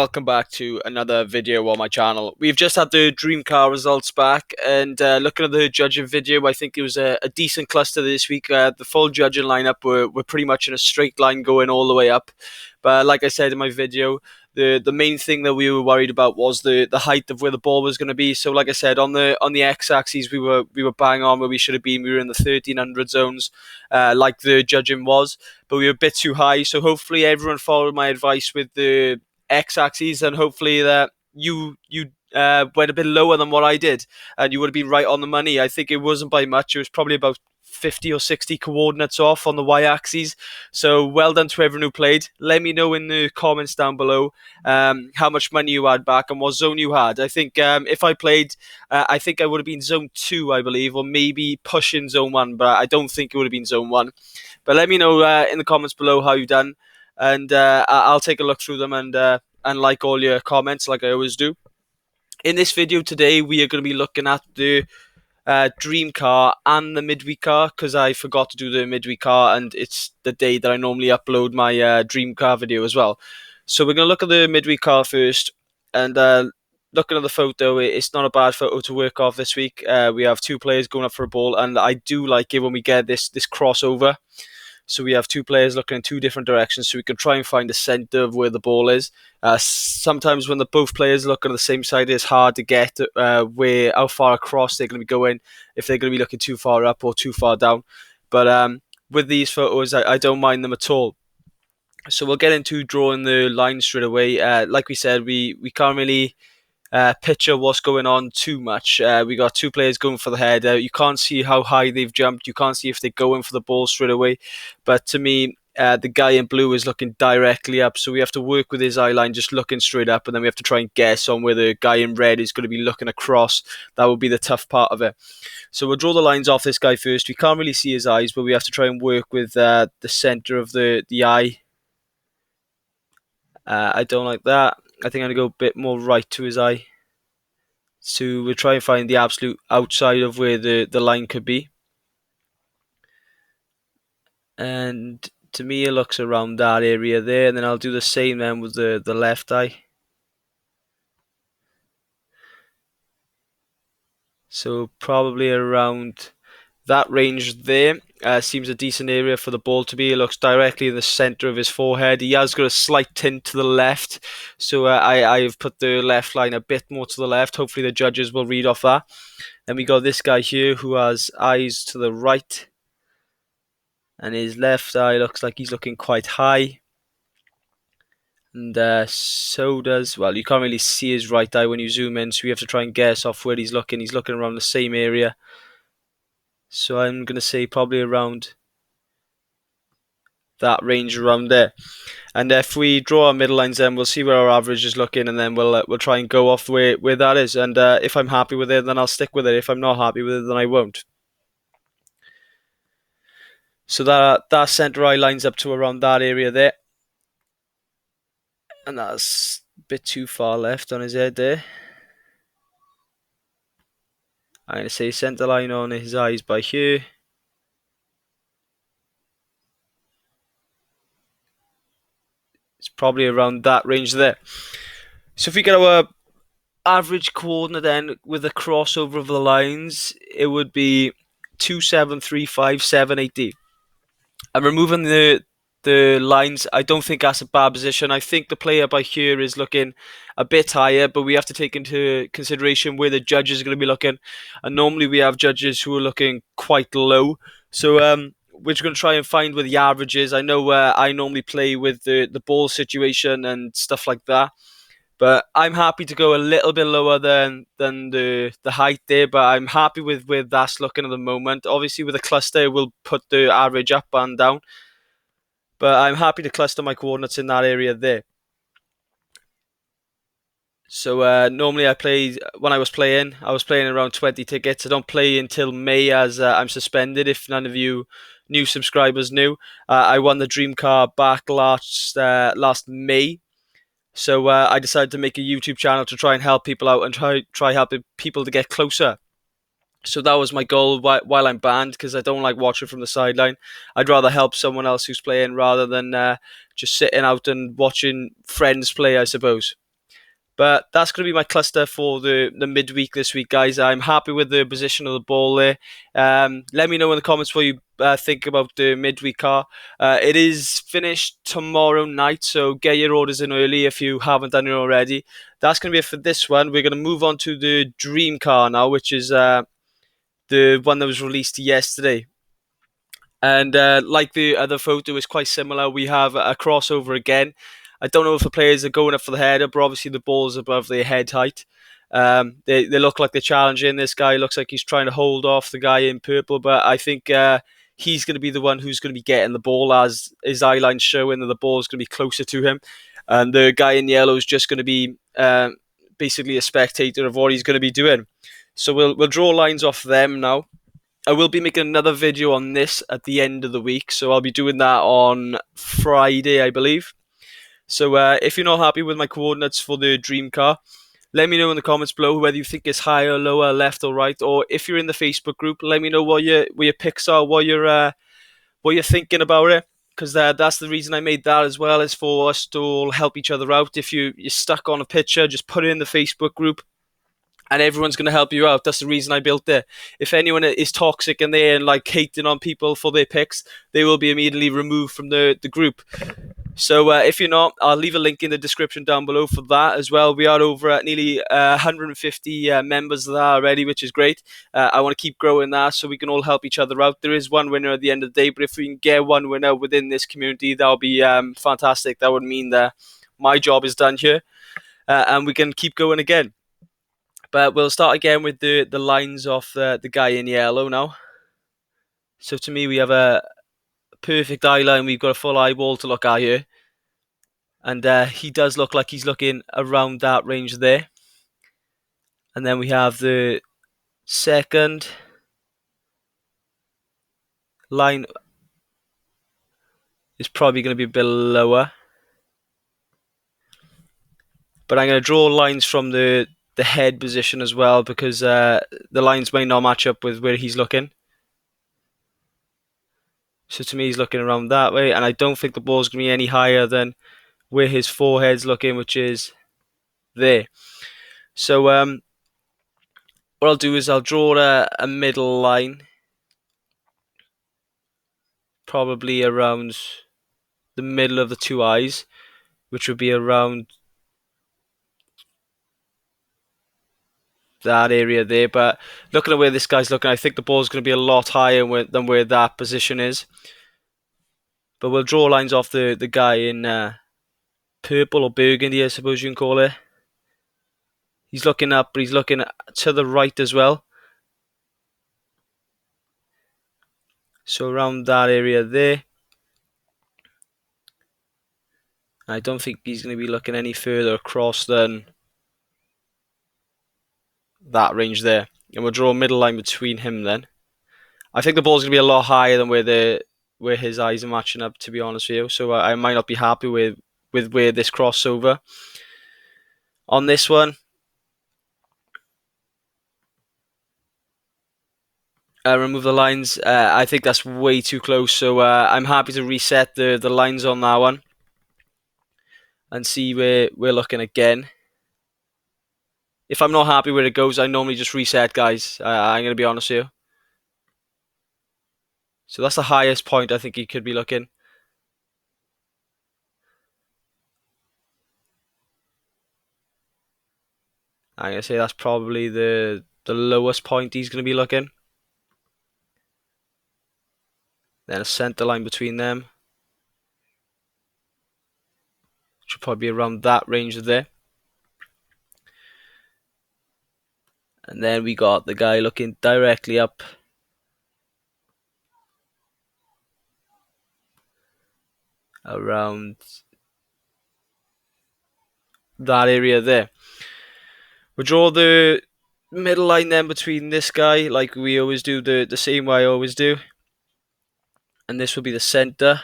Welcome back to another video on my channel. We've just had the dream car results back, and looking at the judging video, I think it was a decent cluster this week. The full judging lineup were pretty much in a straight line going all the way up. But like I said in my video, the main thing that we were worried about was the height of where the ball was going to be. So like I said, on the x-axis we were bang on where we should have been. We were in the 1300 zones, like the judging was, but we were a bit too high. So hopefully everyone followed my advice with the x-axis, and hopefully that you went a bit lower than what I did, and you would have been right on the money. I think it wasn't by much. It was probably about 50 or 60 coordinates off on the y-axis. So well done to everyone who played. Let me know in the comments down below how much money you had back and what zone you had. I think if I played, I think I would have been zone 2, I believe, or maybe pushing zone 1, but I don't think it would have been zone 1. But let me know in the comments below how you've done, and I'll take a look through them and like all your comments like I always do. In this video today, we are going to be looking at the dream car and the midweek car, because I forgot to do the midweek car, and it's the day that I normally upload my dream car video as well. So we're going to look at the midweek car first, and looking at the photo, it's not a bad photo to work off this week. We have two players going up for a ball, and I do like it when we get this crossover. So we have two players looking in two different directions, so we can try and find the center of where the ball is. Sometimes when both players look on the same side, it's hard to get how far across they're going to be going, if they're going to be looking too far up or too far down. But with these photos, I don't mind them at all. So we'll get into drawing the lines straight away. Like we said, we can't really picture what's going on too much. We got two players going for the head. You can't see how high they've jumped. You can't see if they're going for the ball straight away. But to me, the guy in blue is looking directly up, so we have to work with his eye line, just looking straight up, and then we have to try and guess on where the guy in red is going to be looking across. That will be the tough part of it. So we'll draw the lines off this guy first. We can't really see his eyes, but we have to try and work with the center of the eye. I don't like that. I think I'm going to go a bit more right to his eye. So we'll try and find the absolute outside of where the line could be. And to me, it looks around that area there. And then I'll do the same then with the left eye. So probably around that range there. Seems a decent area for the ball to be. It looks directly in the center of his forehead. He has got a slight tint to the left, so I've put the left line a bit more to the left. Hopefully the judges will read off that. Then we got this guy here who has eyes to the right, and his left eye looks like he's looking quite high. And so does, well, you can't really see his right eye when you zoom in, so you have to try and guess off where he's looking. He's looking around the same area. So I'm going to say probably around that range around there. And if we draw our middle lines, then we'll see where our average is looking, and then we'll try and go off where that is. And if I'm happy with it, then I'll stick with it. If I'm not happy with it, then I won't. So that center eye lines up to around that area there. And that's a bit too far left on his head there. I'm going to say center line on his eyes by here. It's probably around that range there. So if we get our average coordinate then with the crossover of the lines, it would be 2735780. I'm removing the lines. I don't think that's a bad position. I think the player by here is looking a bit higher, but we have to take into consideration where the judges are going to be looking. And normally we have judges who are looking quite low. So we're going to try and find where the average is. I know I normally play with the ball situation and stuff like that, but I'm happy to go a little bit lower than the height there, but I'm happy with where that's looking at the moment. Obviously with a cluster, we'll put the average up and down, but I'm happy to cluster my coordinates in that area there. So normally when I was playing around 20 tickets. I don't play until May, as I'm suspended, if none of you new subscribers knew. I won the dream car back last May. So I decided to make a YouTube channel to try and help people out and try helping people to get closer. So that was my goal while I'm banned, because I don't like watching from the sideline. I'd rather help someone else who's playing rather than just sitting out and watching friends play, I suppose. But that's going to be my cluster for the midweek this week, guys. I'm happy with the position of the ball there. Let me know in the comments what you think about the midweek car. It is finished tomorrow night, so get your orders in early if you haven't done it already. That's going to be it for this one. We're going to move on to the dream car now, which is the one that was released yesterday. And like the other photo is quite similar. We have a crossover again. I don't know if the players are going up for the header, but obviously the ball's above their head height. They look like they're challenging. This guy looks like he's trying to hold off the guy in purple, but I think he's going to be the one who's going to be getting the ball, as his eye line's showing that the ball is going to be closer to him. And the guy in yellow is just going to be basically a spectator of what he's going to be doing. So we'll draw lines off them now. I will be making another video on this at the end of the week, so I'll be doing that on Friday, I believe. So if you're not happy with my coordinates for the dream car, let me know in the comments below whether you think it's higher, lower, left or right, or if you're in the Facebook group, let me know what your picks are, what you're thinking about it, because that's the reason I made that as well, is for us to all help each other out. If you're stuck on a picture, just put it in the Facebook group, and everyone's going to help you out. That's the reason I built it. If anyone is toxic in there and like hating on people for their picks, they will be immediately removed from the group. So if you're not, I'll leave a link in the description down below for that as well. We are over at nearly 150 members there already, which is great. I want to keep growing that so we can all help each other out. There is one winner at the end of the day, but if we can get one winner within this community, that would be fantastic. That would mean that my job is done here, and we can keep going again. But we'll start again with the lines off the guy in yellow now. So to me, we have a perfect eye line. We've got a full eyeball to look at here. And he does look like he's looking around that range there. And then we have the second line is probably going to be a bit lower. But I'm going to draw lines from the head position as well, because the lines may not match up with where he's looking. So to me, he's looking around that way, and I don't think the ball's going to be any higher than where his forehead's looking, which is there. So what I'll do is I'll draw a middle line, probably around the middle of the two eyes, which would be around that area there. But looking at where this guy's looking, I think the ball's going to be a lot higher than where that position is. But we'll draw lines off the guy in purple or burgundy, I suppose you can call it. He's looking up, but he's looking to the right as well. So around that area there. I don't think he's going to be looking any further across than that range there. And we'll draw a middle line between him then. I think the ball's going to be a lot higher than where his eyes are matching up, to be honest with you. So I might not be happy with where this crossover. On this one, remove the lines. I think that's way too close. So I'm happy to reset the lines on that one and see where we're looking again. If I'm not happy where it goes, I normally just reset, guys. I'm going to be honest with you. So that's the highest point I think he could be looking. I'm going to say that's probably the lowest point he's going to be looking. Then a center line between them. Should probably be around that range there. And then we got the guy looking directly up. Around that area there. We'll draw the middle line then between this guy, like we always do, the same way I always do. And this will be the center.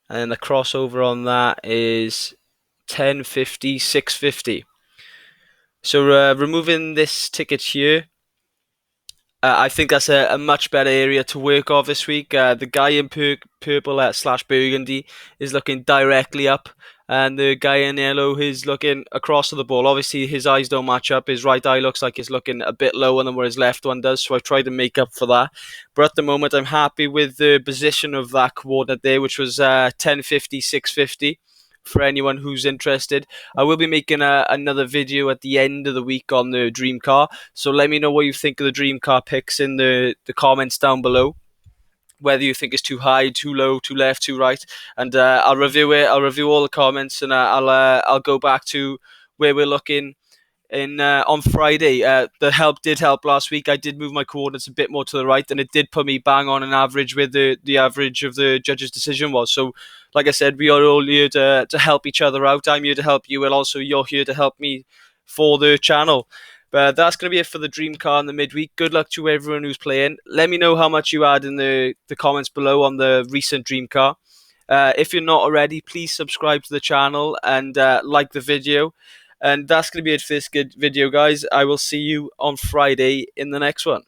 And then the crossover on that is 1050, 650. So removing this ticket here, I think that's a much better area to work off this week. The guy in purple / burgundy is looking directly up, and the guy in yellow is looking across to the ball. Obviously, his eyes don't match up. His right eye looks like it's looking a bit lower than where his left one does, so I've tried to make up for that. But at the moment, I'm happy with the position of that coordinate there, which was 1050, 650. For anyone who's interested, I will be making another video at the end of the week on the dream car. So let me know what you think of the dream car picks in the comments down below, whether you think it's too high, too low, too left, too right, and I'll review it. I'll review all the comments, and I'll go back to where we're looking in on Friday. The help did help last week. I did move my coordinates a bit more to the right, and it did put me bang on an average where the average of the judge's decision was. So, like I said, we are all here to help each other out. I'm here to help you, and also you're here to help me for the channel. But that's going to be it for the dream car in the midweek. Good luck to everyone who's playing. Let me know how much you had in the comments below on the recent dream car. If you're not already, please subscribe to the channel and like the video. And that's going to be it for this good video, guys. I will see you on Friday in the next one.